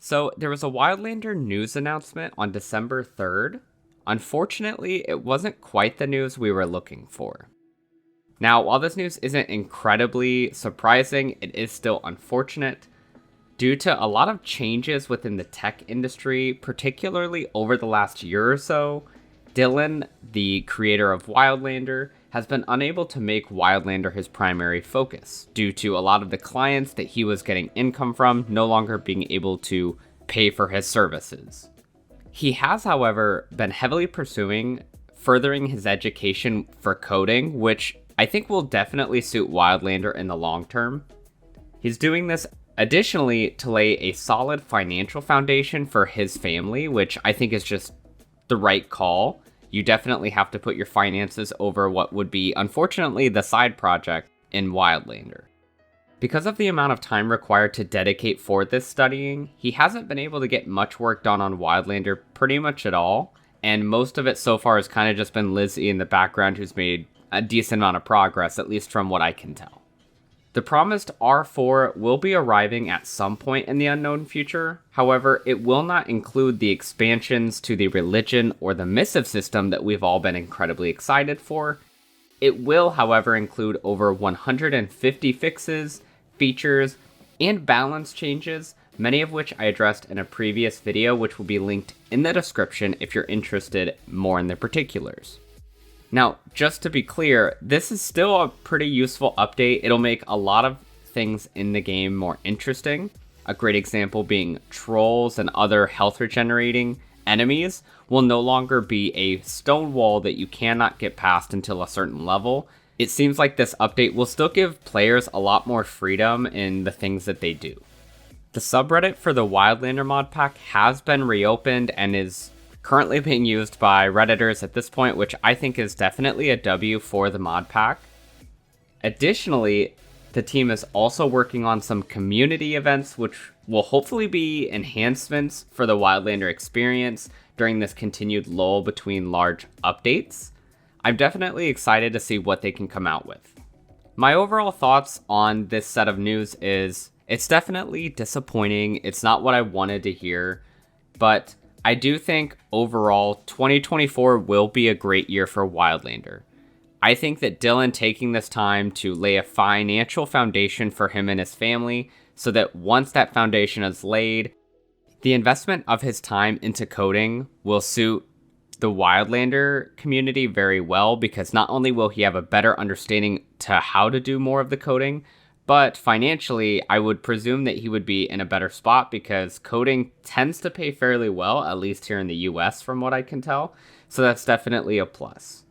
So there was a Wildlander news announcement on December 3rd. Unfortunately, it wasn't quite the news we were looking for. Now, while this news isn't incredibly surprising, it is still unfortunate. Due to a lot of changes within the tech industry, particularly over the last year or so, Dylan, the creator of Wildlander, has been unable to make Wildlander his primary focus due to a lot of the clients that he was getting income from no longer being able to pay for his services. He has, however, been heavily pursuing furthering his education for coding, which I think will definitely suit Wildlander in the long term. He's doing this additionally to lay a solid financial foundation for his family, which I think is just the right call. You definitely have to put your finances over what would be, unfortunately, the side project in Wildlander. Because of the amount of time required to dedicate for this studying, he hasn't been able to get much work done on Wildlander pretty much at all, and most of it so far has kind of just been Lizzie in the background who's made a decent amount of progress, at least from what I can tell. The promised R4 will be arriving at some point in the unknown future. However, it will not include the expansions to the religion or the missive system that we've all been incredibly excited for. It will, however, include over 150 fixes, features, and balance changes, many of which I addressed in a previous video, which will be linked in the description if you're interested more in the particulars. Now, just to be clear, this is still a pretty useful update. It'll make a lot of things in the game more interesting. A great example being trolls and other health regenerating enemies will no longer be a stone wall that you cannot get past until a certain level. It seems like this update will still give players a lot more freedom in the things that they do. The subreddit for the Wildlander mod pack has been reopened and is currently being used by Redditors at this point, which I think is definitely a W for the mod pack. Additionally, the team is also working on some community events, which will hopefully be enhancements for the Wildlander experience during this continued lull between large updates. I'm definitely excited to see what they can come out with. My overall thoughts on this set of news is it's definitely disappointing. It's not what I wanted to hear, but I do think overall 2024 will be a great year for Wildlander. I think that Dylan taking this time to lay a financial foundation for him and his family so that once that foundation is laid, the investment of his time into coding will suit the Wildlander community very well, because not only will he have a better understanding to how to do more of the coding, but financially, I would presume that he would be in a better spot because coding tends to pay fairly well, at least here in the US from what I can tell. So that's definitely a plus.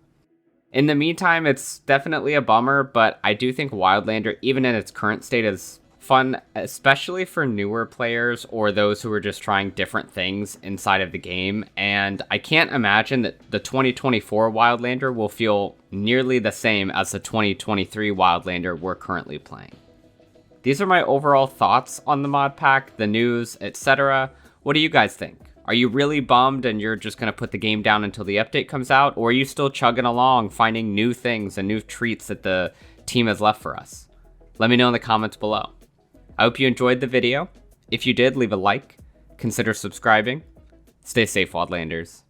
In the meantime, it's definitely a bummer, but I do think Wildlander, even in its current state, is fun, especially for newer players or those who are just trying different things inside of the game. And I can't imagine that the 2024 Wildlander will feel nearly the same as the 2023 Wildlander we're currently playing. These are my overall thoughts on the mod pack, the news, etc. What do you guys think? Are you really bummed and you're just going to put the game down until the update comes out? Or are you still chugging along, finding new things and new treats that the team has left for us? Let me know in the comments below. I hope you enjoyed the video. If you did, leave a like. Consider subscribing. Stay safe, Wildlanders.